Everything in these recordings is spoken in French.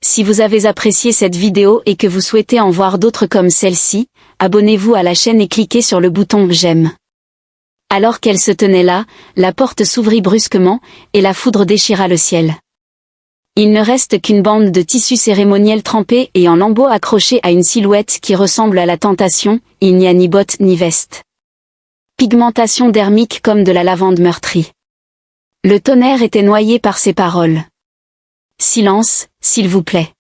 Si vous avez apprécié cette vidéo et que vous souhaitez en voir d'autres comme celle-ci, abonnez-vous à la chaîne et cliquez sur le bouton j'aime. Alors qu'elle se tenait là, la porte s'ouvrit brusquement, et la foudre déchira le ciel. Il ne reste qu'une bande de tissu cérémoniel trempé et en lambeaux accrochés à une silhouette qui ressemble à la tentation, il n'y a ni bottes ni veste. Pigmentation dermique comme de la lavande meurtrie. Le tonnerre était noyé par ces paroles. Silence, s'il vous plaît.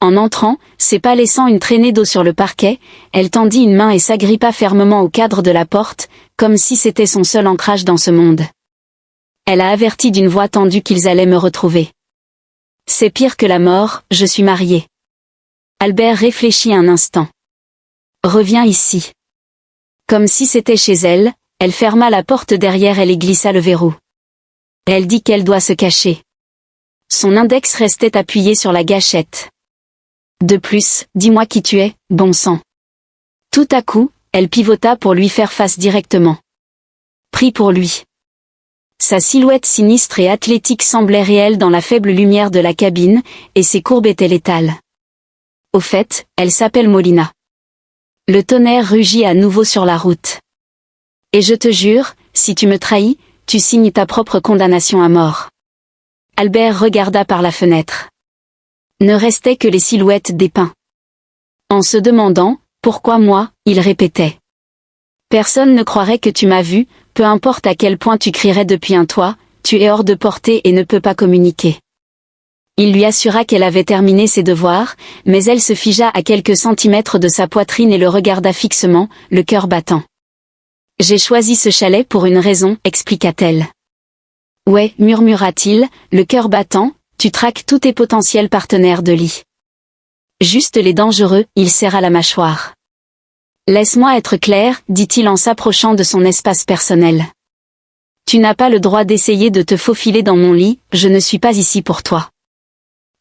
En entrant, ses pas laissant une traînée d'eau sur le parquet, elle tendit une main et s'agrippa fermement au cadre de la porte, comme si c'était son seul ancrage dans ce monde. Elle a averti d'une voix tendue qu'ils allaient me retrouver. C'est pire que la mort, je suis mariée. Albert réfléchit un instant. Reviens ici. Comme si c'était chez elle, elle ferma la porte derrière elle et glissa le verrou. Elle dit qu'elle doit se cacher. Son index restait appuyé sur la gâchette. De plus, dis-moi qui tu es, bon sang. Tout à coup, elle pivota pour lui faire face directement. Prie pour lui. Sa silhouette sinistre et athlétique semblait réelle dans la faible lumière de la cabine, et ses courbes étaient létales. Au fait, elle s'appelle Molina. Le tonnerre rugit à nouveau sur la route. Et je te jure, si tu me trahis, tu signes ta propre condamnation à mort. Albert regarda par la fenêtre. Ne restaient que les silhouettes des pins. En se demandant, pourquoi moi, il répétait. Personne ne croirait que tu m'as vu, peu importe à quel point tu crierais depuis un toit, tu es hors de portée et ne peux pas communiquer. Il lui assura qu'elle avait terminé ses devoirs, mais elle se figea à quelques centimètres de sa poitrine et le regarda fixement, le cœur battant. J'ai choisi ce chalet pour une raison, expliqua-t-elle. Ouais, murmura-t-il, le cœur battant, tu traques tous tes potentiels partenaires de lit. Juste les dangereux, il serra la mâchoire. Laisse-moi être clair, dit-il en s'approchant de son espace personnel. Tu n'as pas le droit d'essayer de te faufiler dans mon lit, je ne suis pas ici pour toi.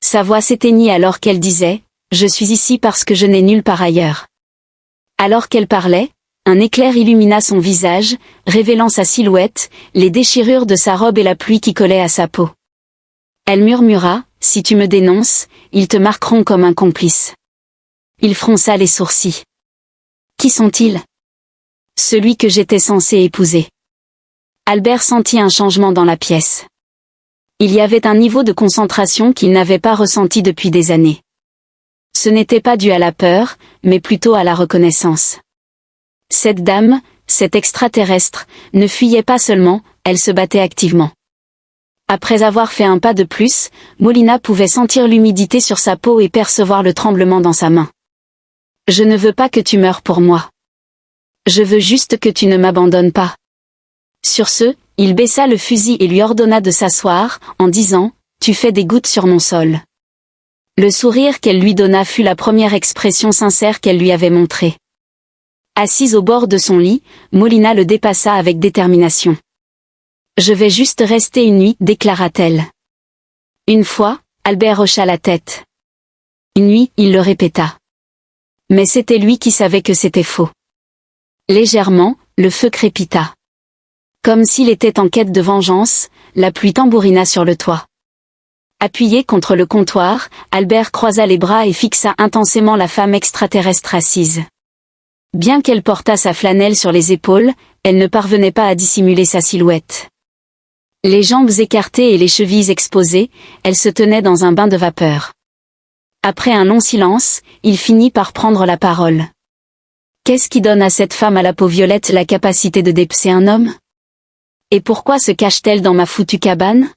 Sa voix s'éteignit alors qu'elle disait, je suis ici parce que je n'ai nulle part ailleurs. Alors qu'elle parlait, un éclair illumina son visage, révélant sa silhouette, les déchirures de sa robe et la pluie qui collait à sa peau. Elle murmura, si tu me dénonces, ils te marqueront comme un complice. Il fronça les sourcils. Qui sont-ils? Celui que j'étais censé épouser. Albert sentit un changement dans la pièce. Il y avait un niveau de concentration qu'il n'avait pas ressenti depuis des années. Ce n'était pas dû à la peur, mais plutôt à la reconnaissance. Cette dame, cette extraterrestre, ne fuyait pas seulement, elle se battait activement. Après avoir fait un pas de plus, Molina pouvait sentir l'humidité sur sa peau et percevoir le tremblement dans sa main. Je ne veux pas que tu meures pour moi. Je veux juste que tu ne m'abandonnes pas. Sur ce, il baissa le fusil et lui ordonna de s'asseoir, en disant, tu fais des gouttes sur mon sol. Le sourire qu'elle lui donna fut la première expression sincère qu'elle lui avait montrée. Assise au bord de son lit, Molina le dépassa avec détermination. Je vais juste rester une nuit, déclara-t-elle. Une fois, Albert hocha la tête. Une nuit, il le répéta. Mais c'était lui qui savait que c'était faux. Légèrement, le feu crépita. Comme s'il était en quête de vengeance, la pluie tambourina sur le toit. Appuyé contre le comptoir, Albert croisa les bras et fixa intensément la femme extraterrestre assise. Bien qu'elle portât sa flanelle sur les épaules, elle ne parvenait pas à dissimuler sa silhouette. Les jambes écartées et les chevilles exposées, elle se tenait dans un bain de vapeur. Après un long silence, il finit par prendre la parole. Qu'est-ce qui donne à cette femme à la peau violette la capacité de dépecer un homme? Et pourquoi se cache-t-elle dans ma foutue cabane?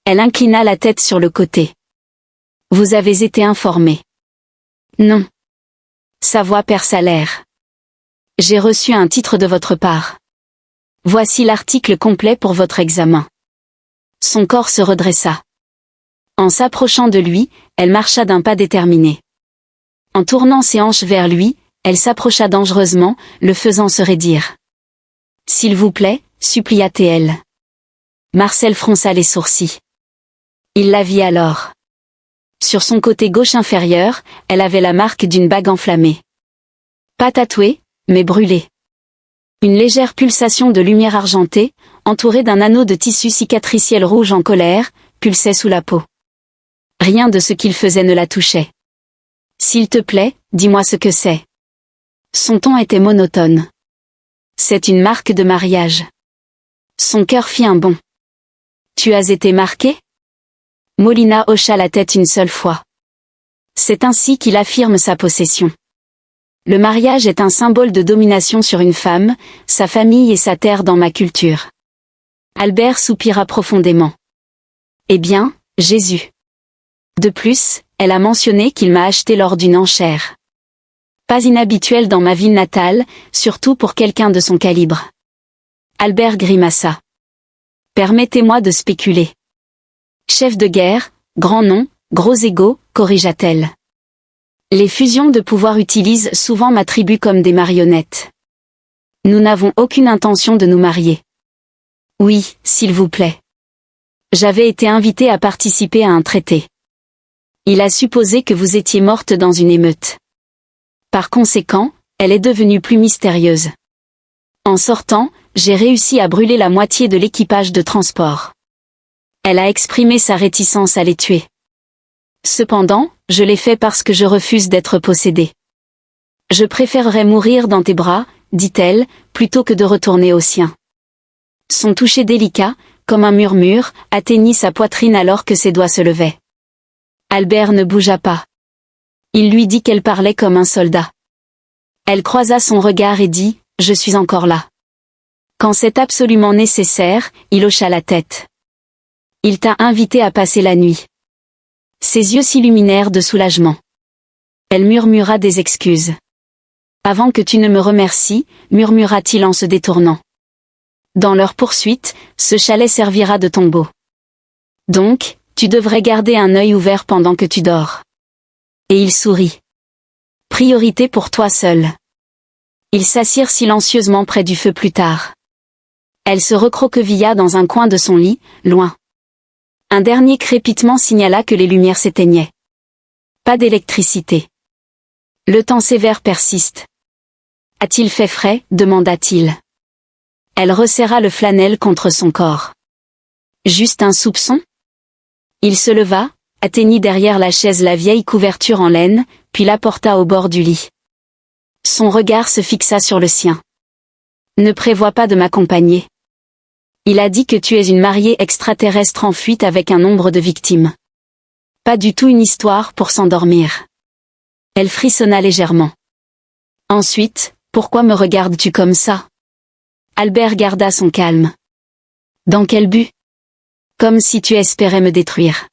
Elle inclina la tête sur le côté. Vous avez été informé. Non. Sa voix perça l'air. J'ai reçu un titre de votre part. Voici l'article complet pour votre examen. Son corps se redressa. En s'approchant de lui, elle marcha d'un pas déterminé. En tournant ses hanches vers lui, elle s'approcha dangereusement, le faisant se raidir. S'il vous plaît, supplia-t-elle. Marcel fronça les sourcils. Il la vit alors. Sur son côté gauche inférieur, elle avait la marque d'une bague enflammée. Pas tatouée, mais brûlée. Une légère pulsation de lumière argentée, entourée d'un anneau de tissu cicatriciel rouge en colère, pulsait sous la peau. Rien de ce qu'il faisait ne la touchait. S'il te plaît, dis-moi ce que c'est. Son ton était monotone. C'est une marque de mariage. Son cœur fit un bond. Tu as été marqué? Molina hocha la tête une seule fois. C'est ainsi qu'il affirme sa possession. Le mariage est un symbole de domination sur une femme, sa famille et sa terre dans ma culture. Albert soupira profondément. Eh bien, Jésus. De plus, elle a mentionné qu'il m'a acheté lors d'une enchère. Pas inhabituel dans ma ville natale, surtout pour quelqu'un de son calibre. Albert grimaça. Permettez-moi de spéculer. Chef de guerre, grand nom, gros égo, corrigea-t-elle. Les fusions de pouvoir utilisent souvent ma tribu comme des marionnettes. Nous n'avons aucune intention de nous marier. Oui, s'il vous plaît. J'avais été invité à participer à un traité. Il a supposé que vous étiez morte dans une émeute. Par conséquent, elle est devenue plus mystérieuse. En sortant, j'ai réussi à brûler la moitié de l'équipage de transport. Elle a exprimé sa réticence à les tuer. Cependant, je l'ai fait parce que je refuse d'être possédée. Je préférerais mourir dans tes bras, dit-elle, plutôt que de retourner au sien. Son toucher délicat, comme un murmure, atteignit sa poitrine alors que ses doigts se levaient. Albert ne bougea pas. Il lui dit qu'elle parlait comme un soldat. Elle croisa son regard et dit, « Je suis encore là. » Quand c'est absolument nécessaire, il hocha la tête. Il t'a invité à passer la nuit. Ses yeux s'illuminèrent de soulagement. Elle murmura des excuses. Avant que tu ne me remercies, murmura-t-il en se détournant. Dans leur poursuite, ce chalet servira de tombeau. Donc, tu devrais garder un œil ouvert pendant que tu dors. Et il sourit. Priorité pour toi seul. Ils s'assirent silencieusement près du feu plus tard. Elle se recroquevilla dans un coin de son lit, loin. Un dernier crépitement signala que les lumières s'éteignaient. Pas d'électricité. Le temps sévère persiste. A-t-il fait frais, demanda-t-il. Elle resserra le flanel contre son corps. Juste un soupçon? Il se leva, atteignit derrière la chaise la vieille couverture en laine, puis la porta au bord du lit. Son regard se fixa sur le sien. Ne prévois pas de m'accompagner. Il a dit que tu es une mariée extraterrestre en fuite avec un nombre de victimes. Pas du tout une histoire pour s'endormir. Elle frissonna légèrement. Ensuite, pourquoi me regardes-tu comme ça? Albert garda son calme. Dans quel but? Comme si tu espérais me détruire.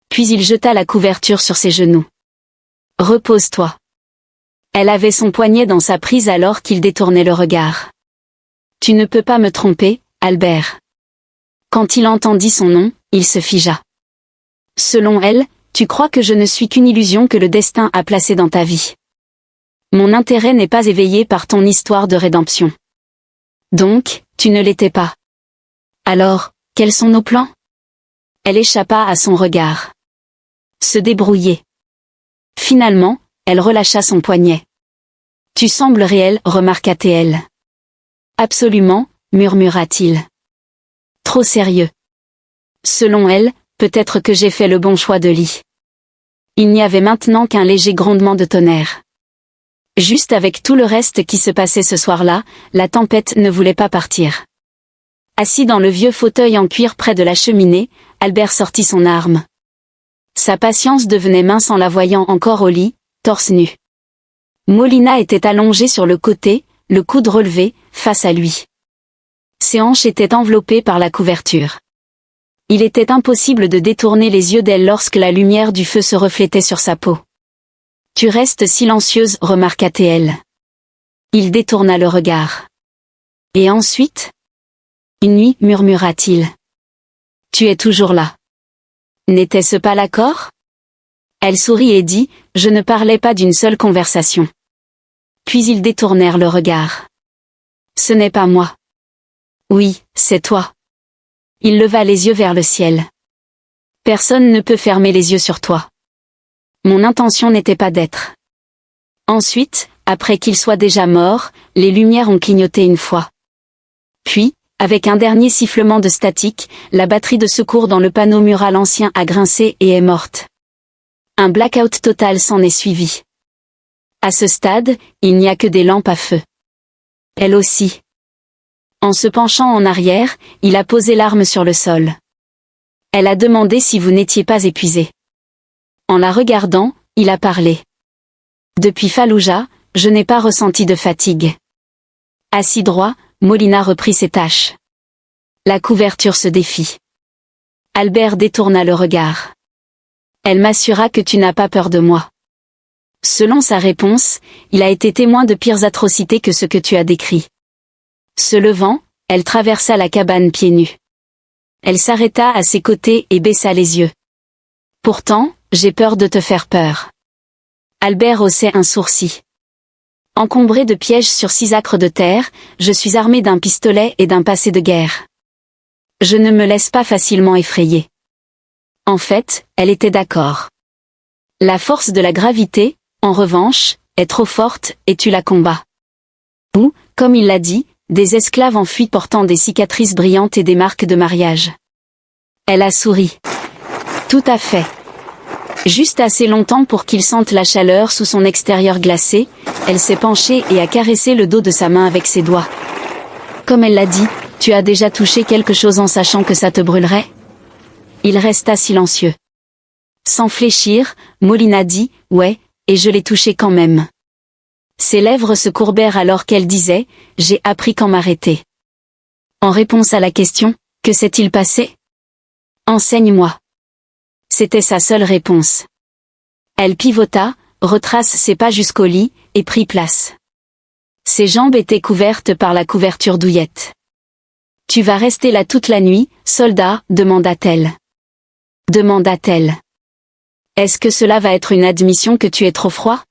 Puis il jeta la couverture sur ses genoux. Repose-toi. Elle avait son poignet dans sa prise alors qu'il détournait le regard. Tu ne peux pas me tromper, Albert. Quand il entendit son nom, il se figea. Selon elle, tu crois que je ne suis qu'une illusion que le destin a placée dans ta vie. Mon intérêt n'est pas éveillé par ton histoire de rédemption. Donc, tu ne l'étais pas. Alors, quels sont nos plans? Elle échappa à son regard. Se débrouiller. Finalement, elle relâcha son poignet. Tu sembles réel, remarqua-t-elle. Absolument, murmura-t-il. Trop sérieux. Selon elle, peut-être que j'ai fait le bon choix de lit. Il n'y avait maintenant qu'un léger grondement de tonnerre. Juste avec tout le reste qui se passait ce soir-là, la tempête ne voulait pas partir. Assis dans le vieux fauteuil en cuir près de la cheminée, Albert sortit son arme. Sa patience devenait mince en la voyant encore au lit, torse nu. Molina était allongée sur le côté, le coude relevé, face à lui. Ses hanches étaient enveloppées par la couverture. Il était impossible de détourner les yeux d'elle lorsque la lumière du feu se reflétait sur sa peau. Tu restes silencieuse, remarqua-t-elle. Il détourna le regard. Et ensuite? Une nuit, murmura-t-il. Tu es toujours là. N'était-ce pas l'accord? Elle sourit et dit, je ne parlais pas d'une seule conversation. Puis ils détournèrent le regard. Ce n'est pas moi. Oui, c'est toi. Il leva les yeux vers le ciel. Personne ne peut fermer les yeux sur toi. Mon intention n'était pas d'être. Ensuite, après qu'il soit déjà mort, les lumières ont clignoté une fois. Puis, avec un dernier sifflement de statique, la batterie de secours dans le panneau mural ancien a grincé et est morte. Un blackout total s'en est suivi. À ce stade, il n'y a que des lampes à feu. Elle aussi. En se penchant en arrière, il a posé l'arme sur le sol. Elle a demandé si vous n'étiez pas épuisé. En la regardant, il a parlé. Depuis Fallujah, je n'ai pas ressenti de fatigue. Assis droit, Molina reprit ses tâches. La couverture se défit. Albert détourna le regard. Elle m'assura que tu n'as pas peur de moi. Selon sa réponse, il a été témoin de pires atrocités que ce que tu as décrit. Se levant, elle traversa la cabane pieds nus. Elle s'arrêta à ses côtés et baissa les yeux. Pourtant, j'ai peur de te faire peur. Albert haussait un sourcil. Encombré de pièges sur 6 acres de terre, je suis armé d'un pistolet et d'un passé de guerre. Je ne me laisse pas facilement effrayer. En fait, elle était d'accord. La force de la gravité, en revanche, est trop forte et tu la combats. Ou, comme il l'a dit, des esclaves en fuite portant des cicatrices brillantes et des marques de mariage. Elle a souri. Tout à fait. Juste assez longtemps pour qu'il sente la chaleur sous son extérieur glacé, elle s'est penchée et a caressé le dos de sa main avec ses doigts. Comme elle l'a dit, tu as déjà touché quelque chose en sachant que ça te brûlerait? Il resta silencieux. Sans fléchir, Molina dit, ouais, et je l'ai touché quand même. Ses lèvres se courbèrent alors qu'elle disait, j'ai appris quand m'arrêter. En réponse à la question, que s'est-il passé? Enseigne-moi. C'était sa seule réponse. Elle pivota, retrace ses pas jusqu'au lit, et prit place. Ses jambes étaient couvertes par la couverture douillette. Tu vas rester là toute la nuit, soldat, demanda-t-elle. Demanda-t-elle. Est-ce que cela va être une admission que tu es trop froid?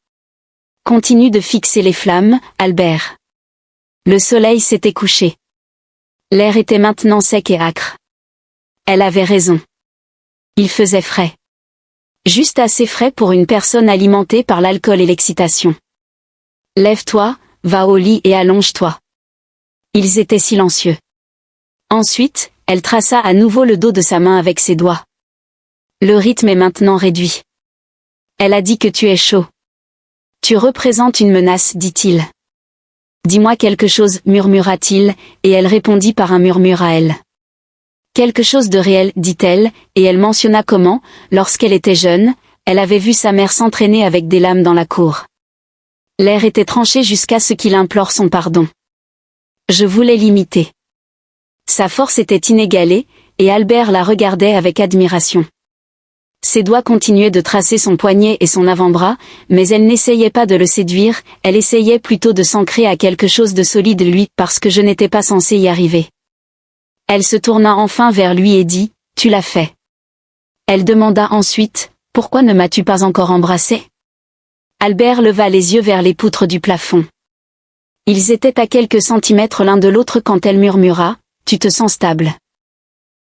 Continue de fixer les flammes, Albert. Le soleil s'était couché. L'air était maintenant sec et âcre. Elle avait raison. Il faisait frais. Juste assez frais pour une personne alimentée par l'alcool et l'excitation. Lève-toi, va au lit et allonge-toi. Ils étaient silencieux. Ensuite, elle traça à nouveau le dos de sa main avec ses doigts. Le rythme est maintenant réduit. Elle a dit que tu es chaud. Tu représentes une menace, dit-il. Dis-moi quelque chose, murmura-t-il, et elle répondit par un murmure à elle. Quelque chose de réel, dit-elle, et elle mentionna comment, lorsqu'elle était jeune, elle avait vu sa mère s'entraîner avec des lames dans la cour. L'air était tranché jusqu'à ce qu'il implore son pardon. Je voulais l'imiter. Sa force était inégalée, et Albert la regardait avec admiration. Ses doigts continuaient de tracer son poignet et son avant-bras, mais elle n'essayait pas de le séduire, elle essayait plutôt de s'ancrer à quelque chose de solide lui, parce que je n'étais pas censée y arriver. Elle se tourna enfin vers lui et dit, « Tu l'as fait. » Elle demanda ensuite, « Pourquoi ne m'as-tu pas encore embrassé ?» Albert leva les yeux vers les poutres du plafond. Ils étaient à quelques centimètres l'un de l'autre quand elle murmura, « Tu te sens stable. »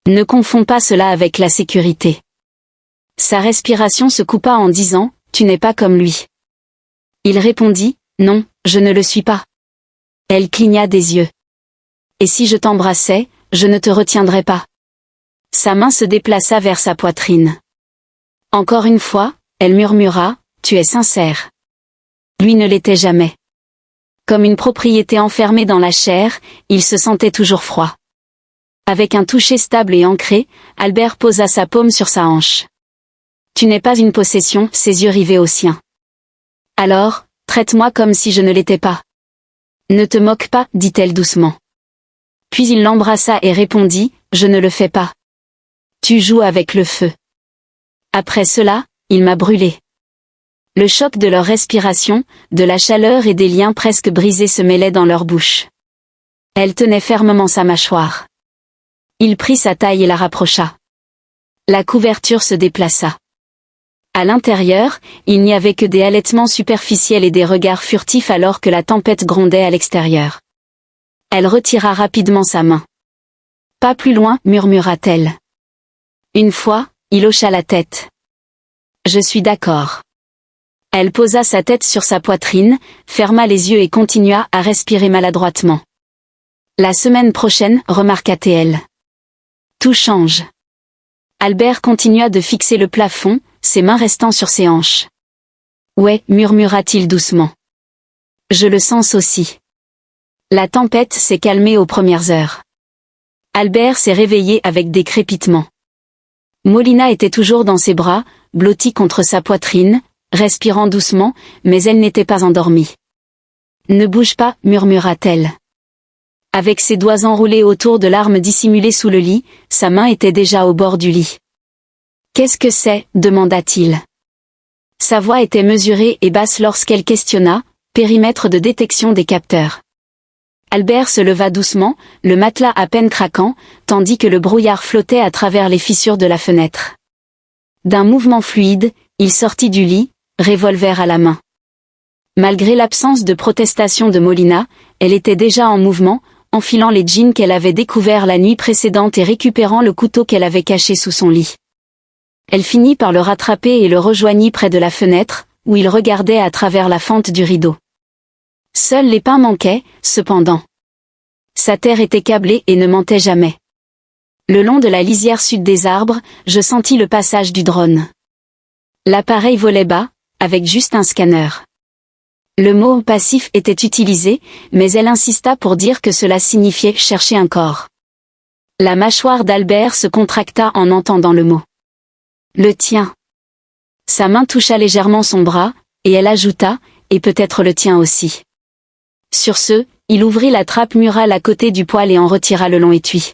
Ne confonds pas cela avec la sécurité. Sa respiration se coupa en disant, « Tu n'es pas comme lui. » Il répondit, « Non, je ne le suis pas. » Elle cligna des yeux. « Et si je t'embrassais, je ne te retiendrais pas. » Sa main se déplaça vers sa poitrine. Encore une fois, elle murmura, « Tu es sincère. » Lui ne l'était jamais. Comme une propriété enfermée dans la chair, il se sentait toujours froid. Avec un toucher stable et ancré, Albert posa sa paume sur sa hanche. Tu n'es pas une possession, ses yeux rivés aux siens. Alors, traite-moi comme si je ne l'étais pas. Ne te moque pas, dit-elle doucement. Puis il l'embrassa et répondit, je ne le fais pas. Tu joues avec le feu. Après cela, il m'a brûlé. Le choc de leur respiration, de la chaleur et des liens presque brisés se mêlaient dans leur bouche. Elle tenait fermement sa mâchoire. Il prit sa taille et la rapprocha. La couverture se déplaça. À l'intérieur, il n'y avait que des halètements superficiels et des regards furtifs alors que la tempête grondait à l'extérieur. Elle retira rapidement sa main. Pas plus loin, murmura-t-elle. Une fois, il hocha la tête. Je suis d'accord. Elle posa sa tête sur sa poitrine, ferma les yeux et continua à respirer maladroitement. La semaine prochaine, remarqua-t-elle. Tout change. Albert continua de fixer le plafond, ses mains restant sur ses hanches. Ouais, murmura-t-il doucement. Je le sens aussi. La tempête s'est calmée aux premières heures. Albert s'est réveillé avec des crépitements. Molina était toujours dans ses bras, blottie contre sa poitrine, respirant doucement, mais elle n'était pas endormie. Ne bouge pas, murmura-t-elle. Avec ses doigts enroulés autour de l'arme dissimulée sous le lit, sa main était déjà au bord du lit. Qu'est-ce que c'est ? Demanda-t-il. Sa voix était mesurée et basse lorsqu'elle questionna, périmètre de détection des capteurs. Albert se leva doucement, le matelas à peine craquant, tandis que le brouillard flottait à travers les fissures de la fenêtre. D'un mouvement fluide, il sortit du lit, revolver à la main. Malgré l'absence de protestation de Molina, elle était déjà en mouvement, enfilant les jeans qu'elle avait découverts la nuit précédente et récupérant le couteau qu'elle avait caché sous son lit. Elle finit par le rattraper et le rejoignit près de la fenêtre, où il regardait à travers la fente du rideau. Seuls les pins manquaient, cependant. Sa terre était câblée et ne mentait jamais. Le long de la lisière sud des arbres, je sentis le passage du drone. L'appareil volait bas, avec juste un scanner. Le mot passif était utilisé, mais elle insista pour dire que cela signifiait chercher un corps. La mâchoire d'Albert se contracta en entendant le mot. Le tien. Sa main toucha légèrement son bras, et elle ajouta, et peut-être le tien aussi. Sur ce, il ouvrit la trappe murale à côté du poêle et en retira le long étui.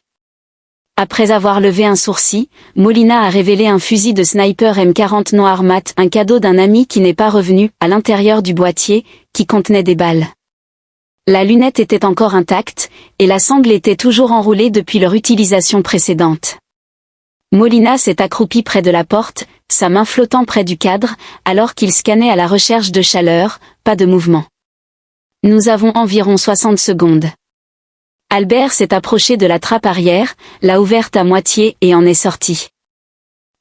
Après avoir levé un sourcil, Molina a révélé un fusil de sniper M40 noir mat, un cadeau d'un ami qui n'est pas revenu, à l'intérieur du boîtier, qui contenait des balles. La lunette était encore intacte, et la sangle était toujours enroulée depuis leur utilisation précédente. Molina s'est accroupie près de la porte, sa main flottant près du cadre, alors qu'il scannait à la recherche de chaleur, pas de mouvement. Nous avons environ 60 secondes. Albert s'est approché de la trappe arrière, l'a ouverte à moitié et en est sorti.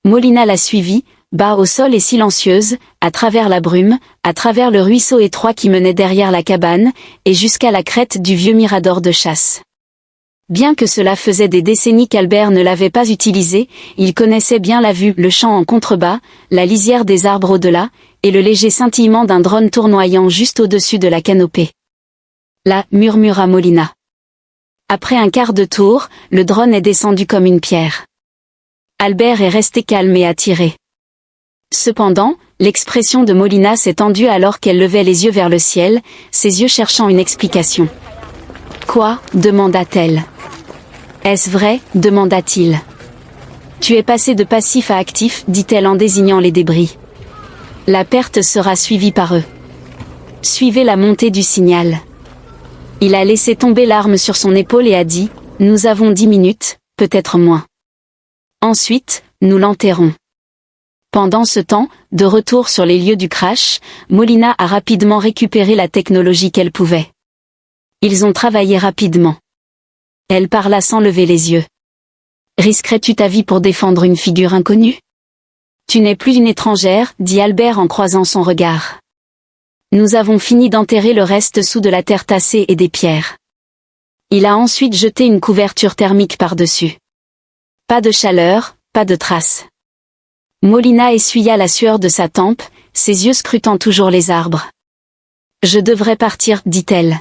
Molina l'a suivi, bas au sol et silencieuse, à travers la brume, à travers le ruisseau étroit qui menait derrière la cabane, et jusqu'à la crête du vieux mirador de chasse. Bien que cela faisait des décennies qu'Albert ne l'avait pas utilisé, il connaissait bien la vue, le champ en contrebas, la lisière des arbres au-delà, et le léger scintillement d'un drone tournoyant juste au-dessus de la canopée. Là, murmura Molina. Après un quart de tour, le drone est descendu comme une pierre. Albert est resté calme et attiré. Cependant, l'expression de Molina s'est tendue alors qu'elle levait les yeux vers le ciel, ses yeux cherchant une explication. Quoi ? Demanda-t-elle. Est-ce vrai ? Demanda-t-il. Tu es passé de passif à actif, dit-elle en désignant les débris. La perte sera suivie par eux. Suivez la montée du signal. Il a laissé tomber l'arme sur son épaule et a dit, « Nous avons 10 minutes, peut-être moins. Ensuite, nous l'enterrons. » Pendant ce temps, de retour sur les lieux du crash, Molina a rapidement récupéré la technologie qu'elle pouvait. Ils ont travaillé rapidement. Elle parla sans lever les yeux. Risquerais-tu ta vie pour défendre une figure inconnue ? Tu n'es plus une étrangère, dit Albert en croisant son regard. Nous avons fini d'enterrer le reste sous de la terre tassée et des pierres. Il a ensuite jeté une couverture thermique par-dessus. Pas de chaleur, pas de traces. Molina essuya la sueur de sa tempe, ses yeux scrutant toujours les arbres. Je devrais partir, dit-elle.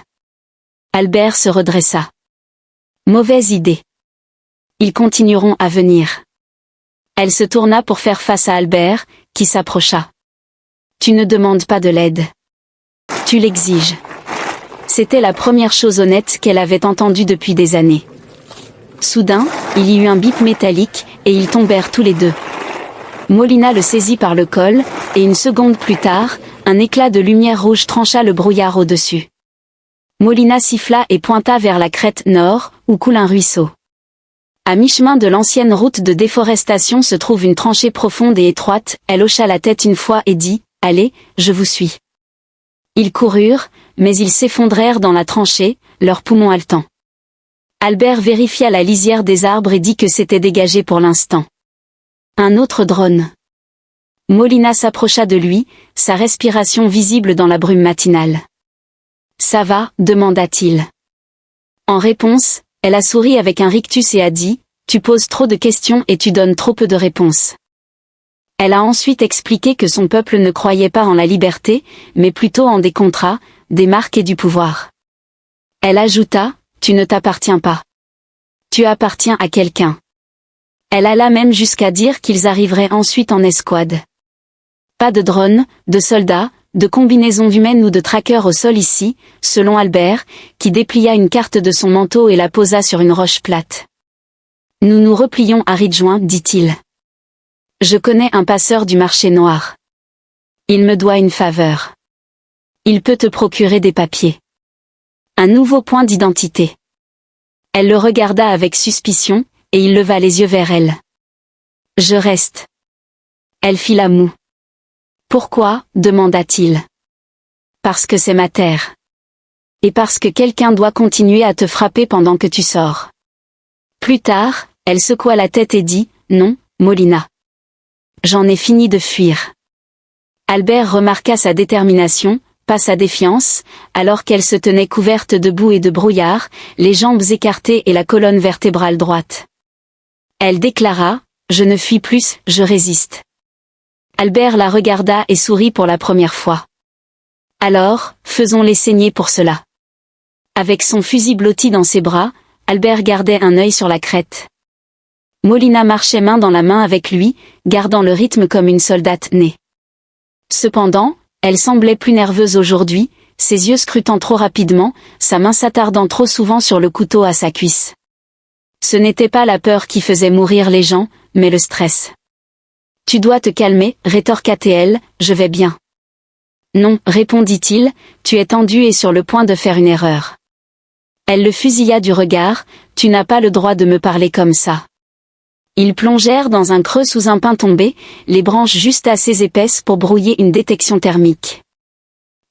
Albert se redressa. Mauvaise idée. Ils continueront à venir. Elle se tourna pour faire face à Albert, qui s'approcha. Tu ne demandes pas de l'aide. Tu l'exiges. C'était la première chose honnête qu'elle avait entendue depuis des années. Soudain, il y eut un bip métallique, et ils tombèrent tous les deux. Molina le saisit par le col, et une seconde plus tard, un éclat de lumière rouge trancha le brouillard au-dessus. Molina siffla et pointa vers la crête nord, où coule un ruisseau. À mi-chemin de l'ancienne route de déforestation se trouve une tranchée profonde et étroite, elle hocha la tête une fois et dit, « Allez, je vous suis. » Ils coururent, mais ils s'effondrèrent dans la tranchée, leurs poumons haletants. Albert vérifia la lisière des arbres et dit que c'était dégagé pour l'instant. Un autre drone. Molina s'approcha de lui, sa respiration visible dans la brume matinale. « Ça va ?» demanda-t-il. En réponse, elle a souri avec un rictus et a dit, « Tu poses trop de questions et tu donnes trop peu de réponses. » Elle a ensuite expliqué que son peuple ne croyait pas en la liberté, mais plutôt en des contrats, des marques et du pouvoir. Elle ajouta, « Tu ne t'appartiens pas. Tu appartiens à quelqu'un. » Elle alla même jusqu'à dire qu'ils arriveraient ensuite en escouade. Pas de drones, de soldats, de combinaisons humaines ou de trackers au sol ici, selon Albert, qui déplia une carte de son manteau et la posa sur une roche plate. Nous nous replions à Ridgeoin, dit-il. Je connais un passeur du marché noir. Il me doit une faveur. Il peut te procurer des papiers. Un nouveau point d'identité. Elle le regarda avec suspicion, et il leva les yeux vers elle. Je reste. Elle fit la moue. Pourquoi, demanda-t-il. Parce que c'est ma terre. Et parce que quelqu'un doit continuer à te frapper pendant que tu sors. Plus tard, elle secoua la tête et dit, non, Molina. J'en ai fini de fuir. Albert remarqua sa détermination, pas sa défiance, alors qu'elle se tenait couverte de boue et de brouillard, les jambes écartées et la colonne vertébrale droite. Elle déclara, je ne fuis plus, je résiste. Albert la regarda et sourit pour la première fois. Alors, faisons-les saigner pour cela. Avec son fusil blotti dans ses bras, Albert gardait un œil sur la crête. Molina marchait main dans la main avec lui, gardant le rythme comme une soldate née. Cependant, elle semblait plus nerveuse aujourd'hui, ses yeux scrutant trop rapidement, sa main s'attardant trop souvent sur le couteau à sa cuisse. Ce n'était pas la peur qui faisait mourir les gens, mais le stress. Tu dois te calmer, rétorqua-t-elle, je vais bien. Non, répondit-il, tu es tendu et sur le point de faire une erreur. Elle le fusilla du regard, tu n'as pas le droit de me parler comme ça. Ils plongèrent dans un creux sous un pin tombé, les branches juste assez épaisses pour brouiller une détection thermique.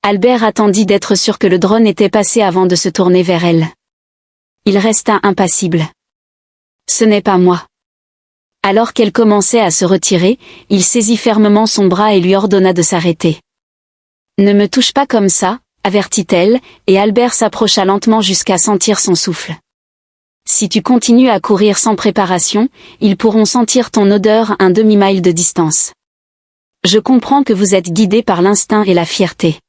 Albert attendit d'être sûr que le drone était passé avant de se tourner vers elle. Il resta impassible. Ce n'est pas moi. Alors qu'elle commençait à se retirer, il saisit fermement son bras et lui ordonna de s'arrêter. Ne me touche pas comme ça, avertit-elle, et Albert s'approcha lentement jusqu'à sentir son souffle. Si tu continues à courir sans préparation, ils pourront sentir ton odeur à un demi-mile de distance. Je comprends que vous êtes guidé par l'instinct et la fierté.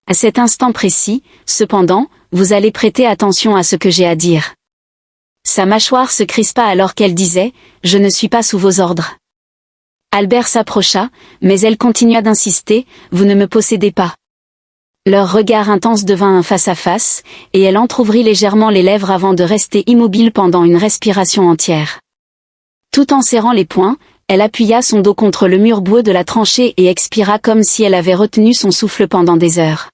À cet instant précis, cependant, vous allez prêter attention à ce que j'ai à dire. Sa mâchoire se crispa alors qu'elle disait « Je ne suis pas sous vos ordres ». Albert s'approcha, mais elle continua d'insister « Vous ne me possédez pas ». Leur regard intense devint un face-à-face, et elle entr'ouvrit légèrement les lèvres avant de rester immobile pendant une respiration entière. Tout en serrant les poings, elle appuya son dos contre le mur boueux de la tranchée et expira comme si elle avait retenu son souffle pendant des heures.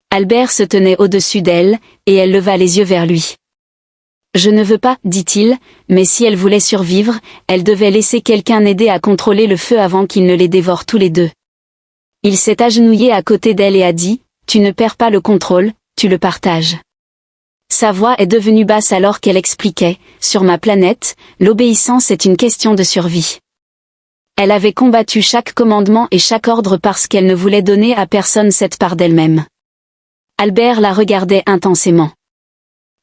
Albert se tenait au-dessus d'elle, et elle leva les yeux vers lui. « Je ne veux pas, dit-il, mais si elle voulait survivre, elle devait laisser quelqu'un aider à contrôler le feu avant qu'il ne les dévore tous les deux. » Il s'est agenouillé à côté d'elle et a dit, « Tu ne perds pas le contrôle, tu le partages. » Sa voix est devenue basse alors qu'elle expliquait, « Sur ma planète, l'obéissance est une question de survie. » Elle avait combattu chaque commandement et chaque ordre parce qu'elle ne voulait donner à personne cette part d'elle-même. Albert la regardait intensément.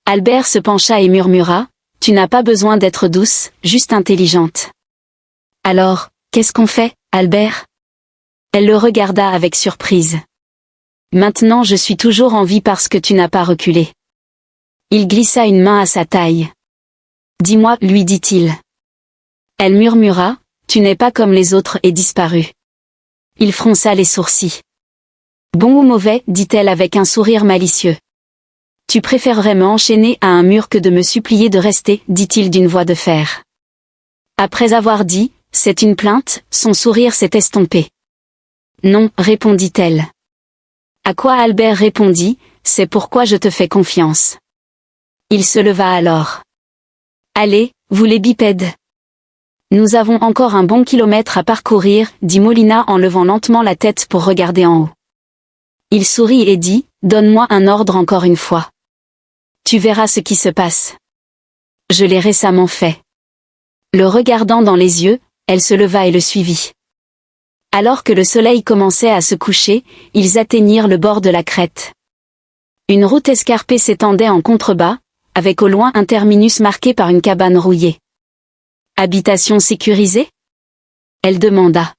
Albert se pencha et murmura, « Tu n'as pas besoin d'être douce, juste intelligente. » « Alors, qu'est-ce qu'on fait, Albert ?» Elle le regarda avec surprise. « Maintenant je suis toujours en vie parce que tu n'as pas reculé. » Il glissa une main à sa taille. « Dis-moi, lui dit-il. » Elle murmura, « Tu n'es pas comme les autres et disparut. » Il fronça les sourcils. « Bon ou mauvais, dit-elle avec un sourire malicieux. Tu préférerais me enchaîner à un mur que de me supplier de rester, dit-il d'une voix de fer. Après avoir dit, c'est une plainte, son sourire s'est estompé. Non, répondit-elle. À quoi Albert répondit, c'est pourquoi je te fais confiance. Il se leva alors. Allez, vous les bipèdes. Nous avons encore un bon kilomètre à parcourir, dit Molina en levant lentement la tête pour regarder en haut. Il sourit et dit, donne-moi un ordre encore une fois. Tu verras ce qui se passe. Je l'ai récemment fait. Le regardant dans les yeux, elle se leva et le suivit. Alors que le soleil commençait à se coucher, ils atteignirent le bord de la crête. Une route escarpée s'étendait en contrebas, avec au loin un terminus marqué par une cabane rouillée. Habitation sécurisée ? Elle demanda.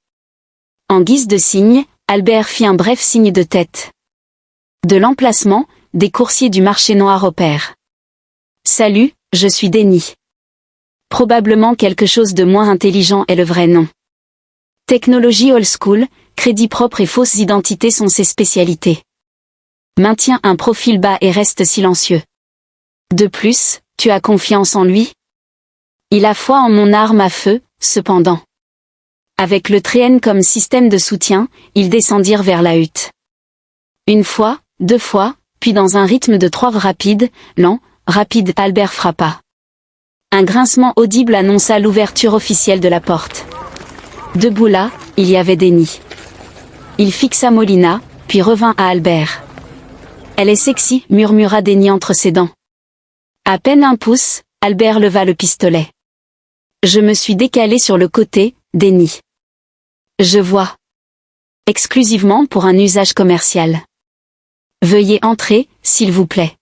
En guise de signe, Albert fit un bref signe de tête. De l'emplacement, des coursiers du marché noir opèrent. Salut, je suis Denis. Probablement quelque chose de moins intelligent est le vrai nom. Technologie old school, crédit propre et fausses identités sont ses spécialités. Maintiens un profil bas et reste silencieux. De plus, tu as confiance en lui? Il a foi en mon arme à feu, cependant. Avec le traîne comme système de soutien, ils descendirent vers la hutte. Une fois, deux fois, puis dans un rythme de 3 rapide, lent, rapide, Albert frappa. Un grincement audible annonça l'ouverture officielle de la porte. Debout là, il y avait Denis. Il fixa Molina, puis revint à Albert. Elle est sexy, murmura Denis entre ses dents. À peine un pouce, Albert leva le pistolet. Je me suis décalé sur le côté, Denis. Je vois. Exclusivement pour un usage commercial. Veuillez entrer, s'il vous plaît.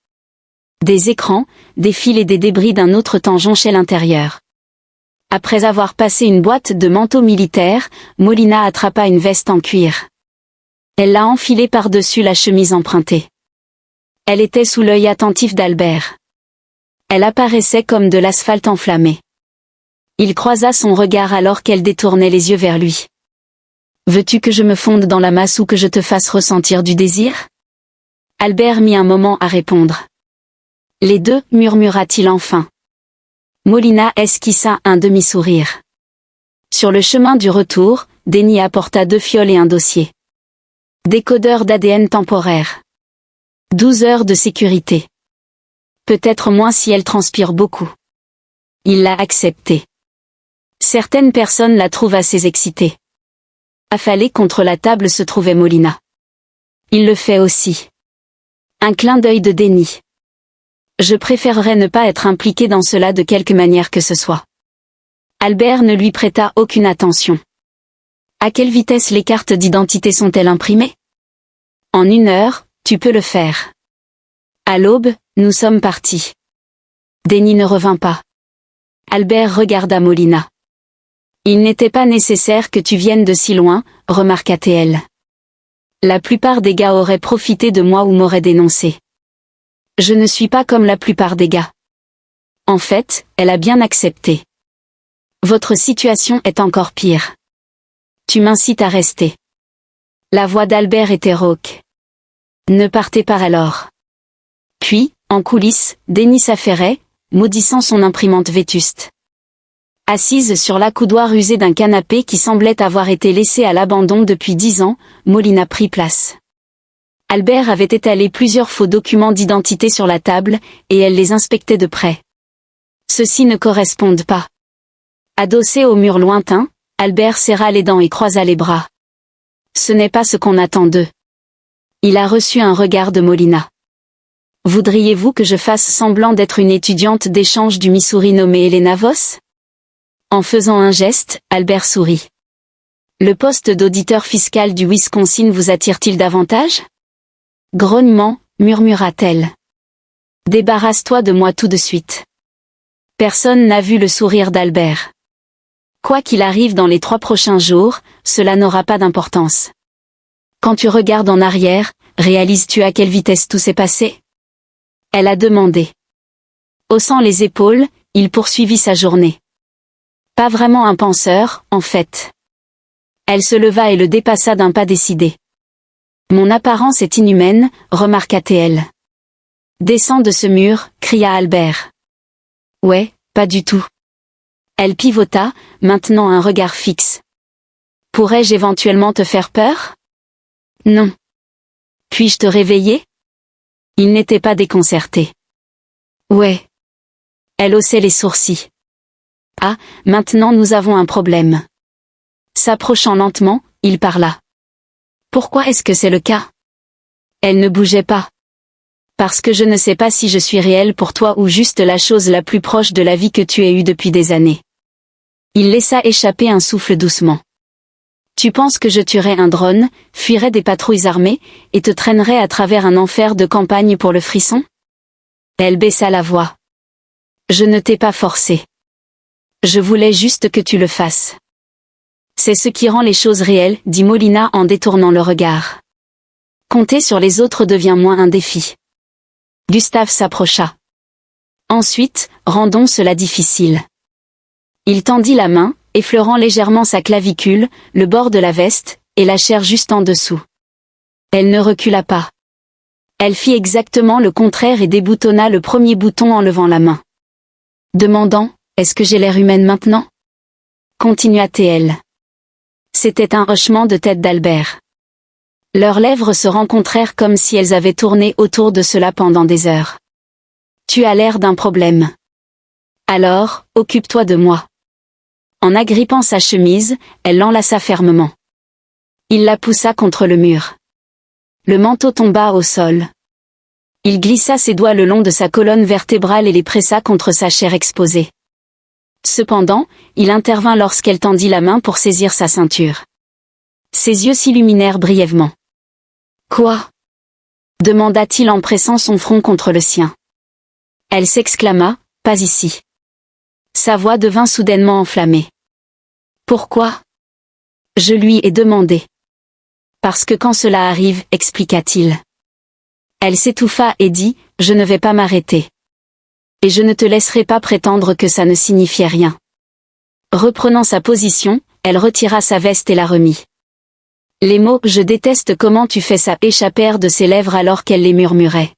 Des écrans, des fils et des débris d'un autre temps jonchaient l'intérieur. Après avoir passé une boîte de manteaux militaires, Molina attrapa une veste en cuir. Elle l'a enfilée par-dessus la chemise empruntée. Elle était sous l'œil attentif d'Albert. Elle apparaissait comme de l'asphalte enflammé. Il croisa son regard alors qu'elle détournait les yeux vers lui. Veux-tu que je me fonde dans la masse ou que je te fasse ressentir du désir? Albert mit un moment à répondre. Les deux, murmura-t-il enfin. Molina esquissa un demi-sourire. Sur le chemin du retour, Denis apporta 2 fioles et un dossier. Décodeur d'ADN temporaire. 12 heures de sécurité. Peut-être moins si elle transpire beaucoup. Il l'a accepté. Certaines personnes la trouvent assez excitée. Affalée contre la table se trouvait Molina. Il le fait aussi. Un clin d'œil de Denis. Je préférerais ne pas être impliqué dans cela de quelque manière que ce soit. Albert ne lui prêta aucune attention. À quelle vitesse les cartes d'identité sont-elles imprimées? En 1 heure, tu peux le faire. À l'aube, nous sommes partis. Denis ne revint pas. Albert regarda Molina. Il n'était pas nécessaire que tu viennes de si loin, remarqua-t-elle. La plupart des gars auraient profité de moi ou m'auraient dénoncé. Je ne suis pas comme la plupart des gars. En fait, elle a bien accepté. Votre situation est encore pire. Tu m'incites à rester. La voix d'Albert était rauque. Ne partez pas alors. Puis, en coulisses, Denis s'affairait, maudissant son imprimante vétuste. Assise sur l'accoudoir usé d'un canapé qui semblait avoir été laissé à l'abandon depuis 10 ans, Molina prit place. Albert avait étalé plusieurs faux documents d'identité sur la table, et elle les inspectait de près. Ceux-ci ne correspondent pas. Adossé au mur lointain, Albert serra les dents et croisa les bras. Ce n'est pas ce qu'on attend d'eux. Il a reçu un regard de Molina. Voudriez-vous que je fasse semblant d'être une étudiante d'échange du Missouri nommée Elena Voss? En faisant un geste, Albert sourit. Le poste d'auditeur fiscal du Wisconsin vous attire-t-il davantage? Grognement, murmura-t-elle. Débarrasse-toi de moi tout de suite. Personne n'a vu le sourire d'Albert. Quoi qu'il arrive dans les 3 prochains jours, cela n'aura pas d'importance. Quand tu regardes en arrière, réalises-tu à quelle vitesse tout s'est passé? Elle a demandé. Haussant les épaules, il poursuivit sa journée. Pas vraiment un penseur, en fait. Elle se leva et le dépassa d'un pas décidé. Mon apparence est inhumaine, remarqua-t-elle. Descends de ce mur, cria Albert. Ouais, pas du tout. Elle pivota, maintenant un regard fixe. Pourrais-je éventuellement te faire peur? Non. Puis-je te réveiller? Il n'était pas déconcerté. Ouais. Elle haussait les sourcils. Ah, maintenant nous avons un problème. S'approchant lentement, il parla. Pourquoi est-ce que c'est le cas? Elle ne bougeait pas. Parce que je ne sais pas si je suis réelle pour toi ou juste la chose la plus proche de la vie que tu aies eue depuis des années. Il laissa échapper un souffle doucement. Tu penses que je tuerais un drone, fuirais des patrouilles armées, et te traînerais à travers un enfer de campagne pour le frisson? Elle baissa la voix. Je ne t'ai pas forcé. Je voulais juste que tu le fasses. C'est ce qui rend les choses réelles, dit Molina en détournant le regard. Compter sur les autres devient moins un défi. Gustave s'approcha. Ensuite, rendons cela difficile. Il tendit la main, effleurant légèrement sa clavicule, le bord de la veste, et la chair juste en dessous. Elle ne recula pas. Elle fit exactement le contraire et déboutonna le premier bouton en levant la main. Demandant, est-ce que j'ai l'air humaine maintenant? Continua-t-elle. C'était un hochement de tête d'Albert. Leurs lèvres se rencontrèrent comme si elles avaient tourné autour de cela pendant des heures. Tu as l'air d'un problème. Alors, occupe-toi de moi. En agrippant sa chemise, elle l'enlaça fermement. Il la poussa contre le mur. Le manteau tomba au sol. Il glissa ses doigts le long de sa colonne vertébrale et les pressa contre sa chair exposée. Cependant, il intervint lorsqu'elle tendit la main pour saisir sa ceinture. Ses yeux s'illuminèrent brièvement. « Quoi ?» demanda-t-il en pressant son front contre le sien. Elle s'exclama, « Pas ici !» Sa voix devint soudainement enflammée. « Pourquoi ?» Je lui ai demandé. « Parce que quand cela arrive, expliqua-t-il. » Elle s'étouffa et dit, « Je ne vais pas m'arrêter. Et je ne te laisserai pas prétendre que ça ne signifiait rien. » Reprenant sa position, elle retira sa veste et la remit. Les mots « Je déteste comment tu fais ça » échappèrent de ses lèvres alors qu'elle les murmurait.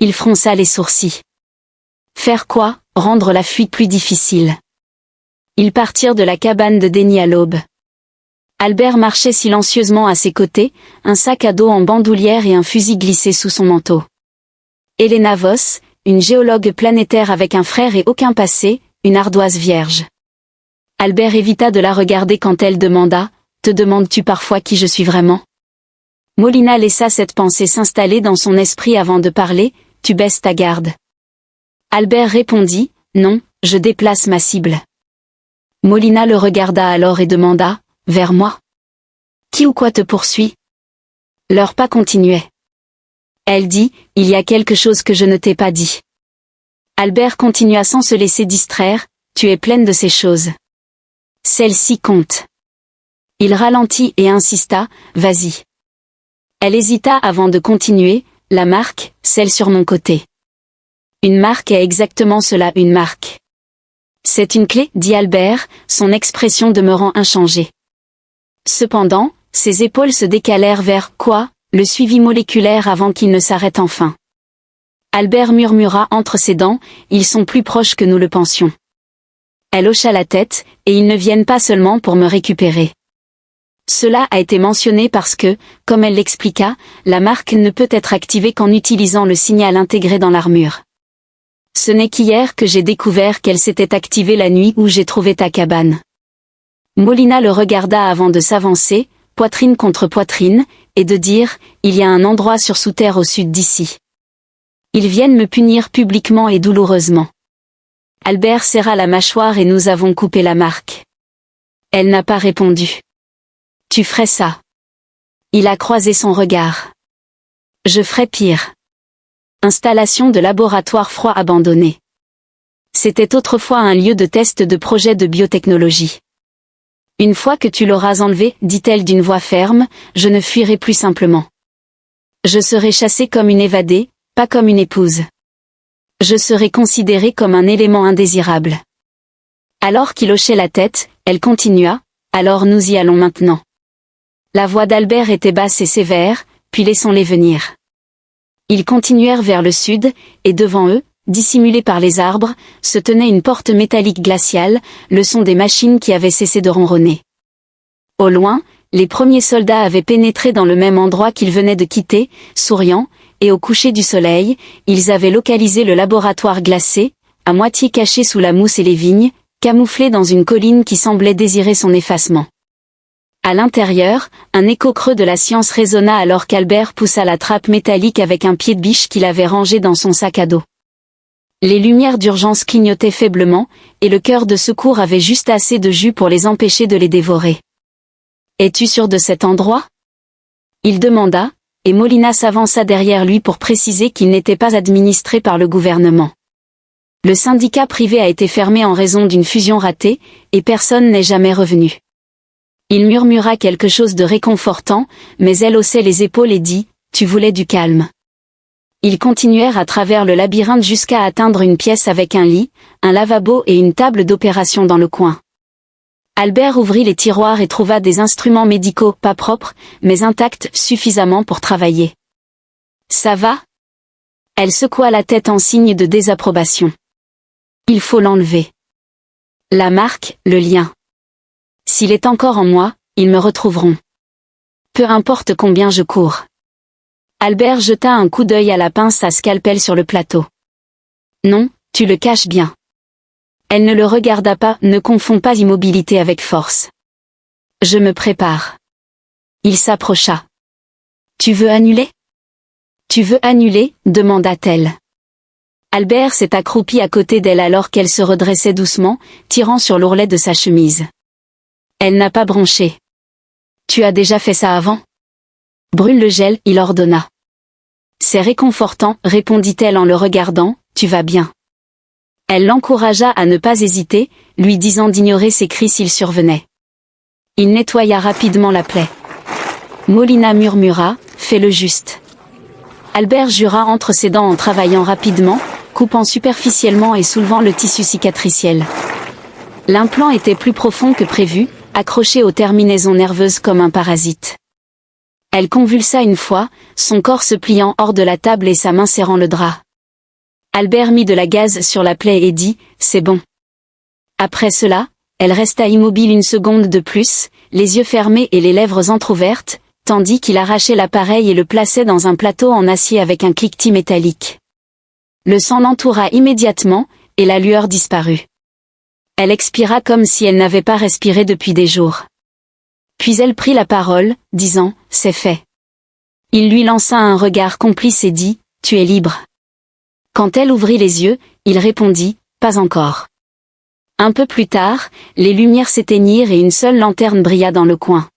Il fronça les sourcils. Faire quoi? Rendre la fuite plus difficile. Ils partirent de la cabane de Denny à l'aube. Albert marchait silencieusement à ses côtés, un sac à dos en bandoulière et un fusil glissé sous son manteau. Helena Voss, une géologue planétaire avec un frère et aucun passé, une ardoise vierge. Albert évita de la regarder quand elle demanda « Te demandes-tu parfois qui je suis vraiment ?» Molina laissa cette pensée s'installer dans son esprit avant de parler « Tu baisses ta garde. » Albert répondit « Non, je déplace ma cible. » Molina le regarda alors et demanda « Vers moi? Qui ou quoi te poursuit ?» Leurs pas continuaient. Elle dit « Il y a quelque chose que je ne t'ai pas dit. » Albert continua sans se laisser distraire « Tu es pleine de ces choses. Celle-ci compte. » Il ralentit et insista « Vas-y. » Elle hésita avant de continuer « La marque, celle sur mon côté. » Une marque est exactement cela, une marque. C'est une clé, dit Albert, son expression demeurant inchangée. Cependant, ses épaules se décalèrent vers quoi, le suivi moléculaire avant qu'il ne s'arrête enfin. Albert murmura entre ses dents, ils sont plus proches que nous le pensions. Elle hocha la tête, et ils ne viennent pas seulement pour me récupérer. Cela a été mentionné parce que, comme elle l'expliqua, la marque ne peut être activée qu'en utilisant le signal intégré dans l'armure. Ce n'est qu'hier que j'ai découvert qu'elle s'était activée la nuit où j'ai trouvé ta cabane. Molina le regarda avant de s'avancer, poitrine contre poitrine, et de dire, il y a un endroit sur sous terre au sud d'ici. Ils viennent me punir publiquement et douloureusement. Albert serra la mâchoire et nous avons coupé la marque. Elle n'a pas répondu. Tu ferais ça. Il a croisé son regard. Je ferais pire. Installation de laboratoire froid abandonné. C'était autrefois un lieu de test de projet de biotechnologie. Une fois que tu l'auras enlevé, dit-elle d'une voix ferme, je ne fuirai plus simplement. Je serai chassée comme une évadée, pas comme une épouse. Je serai considérée comme un élément indésirable. Alors qu'il hochait la tête, elle continua, alors nous y allons maintenant. La voix d'Albert était basse et sévère, puis laissons-les venir. Ils continuèrent vers le sud, et devant eux, dissimulée par les arbres, se tenait une porte métallique glaciale, le son des machines qui avaient cessé de ronronner. Au loin, les premiers soldats avaient pénétré dans le même endroit qu'ils venaient de quitter, souriant, et au coucher du soleil, ils avaient localisé le laboratoire glacé, à moitié caché sous la mousse et les vignes, camouflé dans une colline qui semblait désirer son effacement. À l'intérieur, un écho creux de la science résonna alors qu'Albert poussa la trappe métallique avec un pied de biche qu'il avait rangé dans son sac à dos. Les lumières d'urgence clignotaient faiblement, et le cœur de secours avait juste assez de jus pour les empêcher de les dévorer. « Es-tu sûr de cet endroit ?» il demanda, et Molina s'avança derrière lui pour préciser qu'il n'était pas administré par le gouvernement. Le syndicat privé a été fermé en raison d'une fusion ratée, et personne n'est jamais revenu. Il murmura quelque chose de réconfortant, mais elle haussait les épaules et dit « Tu voulais du calme ». Ils continuèrent à travers le labyrinthe jusqu'à atteindre une pièce avec un lit, un lavabo et une table d'opération dans le coin. Albert ouvrit les tiroirs et trouva des instruments médicaux pas propres, mais intacts suffisamment pour travailler. « Ça va ?» Elle secoua la tête en signe de désapprobation. « Il faut l'enlever. » La marque, le lien. S'il est encore en moi, ils me retrouveront. Peu importe combien je cours. Albert jeta un coup d'œil à la pince à scalpel sur le plateau. Non, tu le caches bien. Elle ne le regarda pas, ne confond pas immobilité avec force. Je me prépare. Il s'approcha. Tu veux annuler ? Tu veux annuler ? Demanda-t-elle. Albert s'est accroupi à côté d'elle alors qu'elle se redressait doucement, tirant sur l'ourlet de sa chemise. Elle n'a pas bronché. Tu as déjà fait ça avant ? Brûle le gel, il ordonna. C'est réconfortant, répondit-elle en le regardant, tu vas bien. Elle l'encouragea à ne pas hésiter, lui disant d'ignorer ses cris s'ils survenaient. Il nettoya rapidement la plaie. Molina murmura, fais le juste. Albert jura entre ses dents en travaillant rapidement, coupant superficiellement et soulevant le tissu cicatriciel. L'implant était plus profond que prévu, accroché aux terminaisons nerveuses comme un parasite. Elle convulsa une fois, son corps se pliant hors de la table et sa main serrant le drap. Albert mit de la gaze sur la plaie et dit « C'est bon ». Après cela, elle resta immobile une seconde de plus, les yeux fermés et les lèvres entr'ouvertes, tandis qu'il arrachait l'appareil et le plaçait dans un plateau en acier avec un cliquetis métallique. Le sang l'entoura immédiatement, et la lueur disparut. Elle expira comme si elle n'avait pas respiré depuis des jours. Puis elle prit la parole, disant « C'est fait ». Il lui lança un regard complice et dit « Tu es libre ». Quand elle ouvrit les yeux, il répondit « Pas encore ». Un peu plus tard, les lumières s'éteignirent et une seule lanterne brilla dans le coin.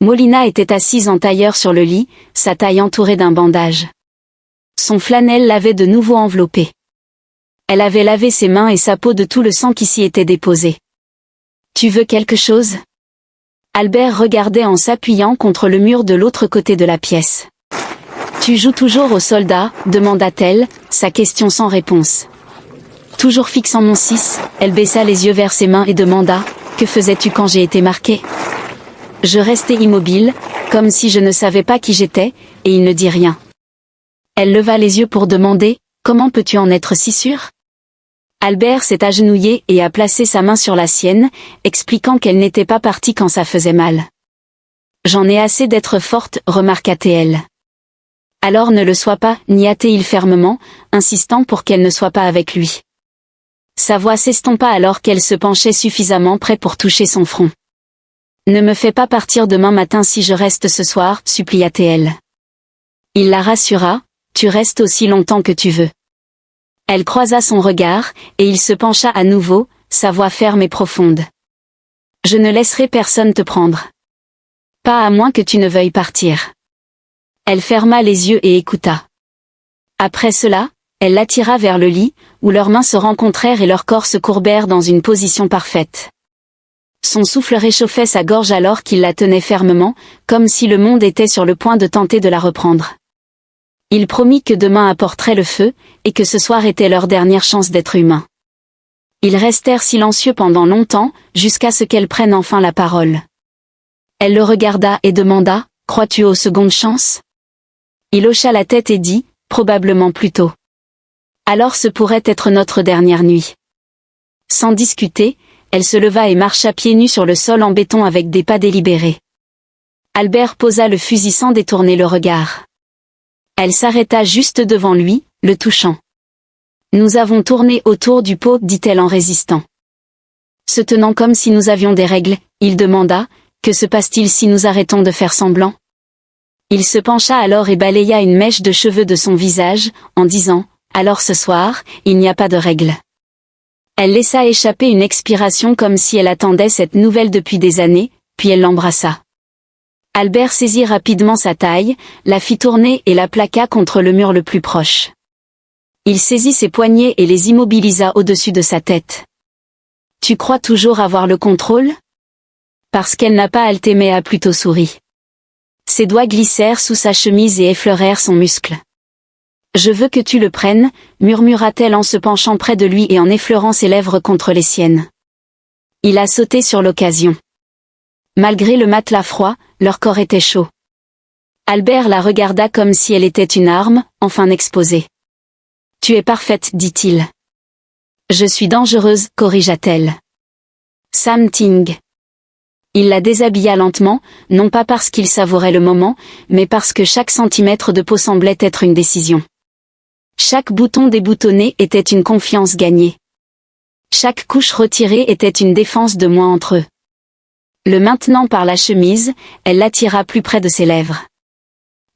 Molina était assise en tailleur sur le lit, sa taille entourée d'un bandage. Son flanelle l'avait de nouveau enveloppée. Elle avait lavé ses mains et sa peau de tout le sang qui s'y était déposé. « Tu veux quelque chose ?» Albert regardait en s'appuyant contre le mur de l'autre côté de la pièce. « Tu joues toujours au soldat ?» demanda-t-elle, sa question sans réponse. Toujours fixant mon 6, elle baissa les yeux vers ses mains et demanda « Que faisais-tu quand j'ai été marqué ?» Je restais immobile, comme si je ne savais pas qui j'étais, et il ne dit rien. Elle leva les yeux pour demander « Comment peux-tu en être si sûr ?» Albert s'est agenouillé et a placé sa main sur la sienne, expliquant qu'elle n'était pas partie quand ça faisait mal. « J'en ai assez d'être forte, remarqua-t-elle. Alors ne le sois pas, nia-t-il fermement, insistant pour qu'elle ne soit pas avec lui. Sa voix s'estompa alors qu'elle se penchait suffisamment près pour toucher son front. « Ne me fais pas partir demain matin si je reste ce soir, supplia-t-elle. Il la rassura, « Tu restes aussi longtemps que tu veux. » Elle croisa son regard, et il se pencha à nouveau, sa voix ferme et profonde. « Je ne laisserai personne te prendre. Pas à moins que tu ne veuilles partir. » Elle ferma les yeux et écouta. Après cela, elle l'attira vers le lit, où leurs mains se rencontrèrent et leurs corps se courbèrent dans une position parfaite. Son souffle réchauffait sa gorge alors qu'il la tenait fermement, comme si le monde était sur le point de tenter de la reprendre. Il promit que demain apporterait le feu, et que ce soir était leur dernière chance d'être humains. Ils restèrent silencieux pendant longtemps, jusqu'à ce qu'elle prenne enfin la parole. Elle le regarda et demanda « Crois-tu aux secondes chances ?» Il hocha la tête et dit « Probablement plus tôt. » Alors ce pourrait être notre dernière nuit. Sans discuter, elle se leva et marcha pieds nus sur le sol en béton avec des pas délibérés. Albert posa le fusil sans détourner le regard. Elle s'arrêta juste devant lui, le touchant. « Nous avons tourné autour du pot, dit-elle en résistant. Se tenant comme si nous avions des règles, il demanda « Que se passe-t-il si nous arrêtons de faire semblant ?» Il se pencha alors et balaya une mèche de cheveux de son visage, en disant « Alors ce soir, il n'y a pas de règles. » Elle laissa échapper une expiration comme si elle attendait cette nouvelle depuis des années, puis elle l'embrassa. Albert saisit rapidement sa taille, la fit tourner et la plaqua contre le mur le plus proche. Il saisit ses poignets et les immobilisa au-dessus de sa tête. « Tu crois toujours avoir le contrôle ? Parce qu'elle n'a pas halté mais a plutôt souri. Ses doigts glissèrent sous sa chemise et effleurèrent son muscle. Je veux que tu le prennes, murmura-t-elle en se penchant près de lui et en effleurant ses lèvres contre les siennes. Il a sauté sur l'occasion. Malgré le matelas froid, leur corps était chaud. Albert la regarda comme si elle était une arme, enfin exposée. Tu es parfaite, dit-il. Je suis dangereuse, corrigea-t-elle. Sam Ting. Il la déshabilla lentement, non pas parce qu'il savourait le moment, mais parce que chaque centimètre de peau semblait être une décision. Chaque bouton déboutonné était une confiance gagnée. Chaque couche retirée était une défense de moins entre eux. Le maintenant par la chemise, elle l'attira plus près de ses lèvres.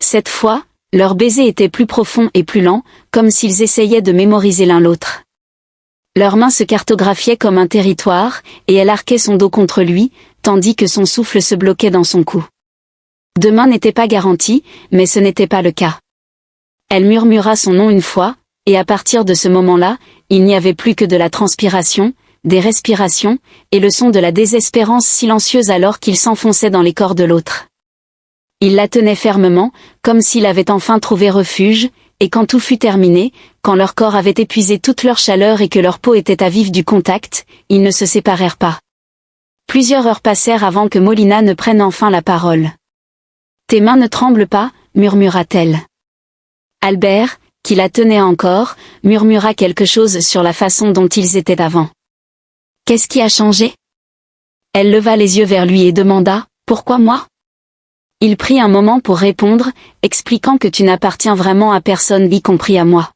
Cette fois, leur baiser était plus profond et plus lent, comme s'ils essayaient de mémoriser l'un l'autre. Leurs mains se cartographiaient comme un territoire, et elle arquait son dos contre lui, tandis que son souffle se bloquait dans son cou. Demain n'était pas garanti, mais ce n'était pas le cas. Elle murmura son nom une fois, et à partir de ce moment-là, il n'y avait plus que de la transpiration, des respirations, et le son de la désespérance silencieuse alors qu'il s'enfonçait dans les corps de l'autre. Il la tenait fermement, comme s'il avait enfin trouvé refuge, et quand tout fut terminé, quand leur corps avait épuisé toute leur chaleur et que leur peau était à vif du contact, ils ne se séparèrent pas. Plusieurs heures passèrent avant que Molina ne prenne enfin la parole. « Tes mains ne tremblent pas, murmura-t-elle. Albert, qui la tenait encore, murmura quelque chose sur la façon dont ils étaient avant. « Qu'est-ce qui a changé ?» Elle leva les yeux vers lui et demanda « Pourquoi moi ?» Il prit un moment pour répondre, expliquant que tu n'appartiens vraiment à personne y compris à moi.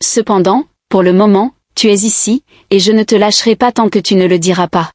Cependant, pour le moment, tu es ici, et je ne te lâcherai pas tant que tu ne le diras pas.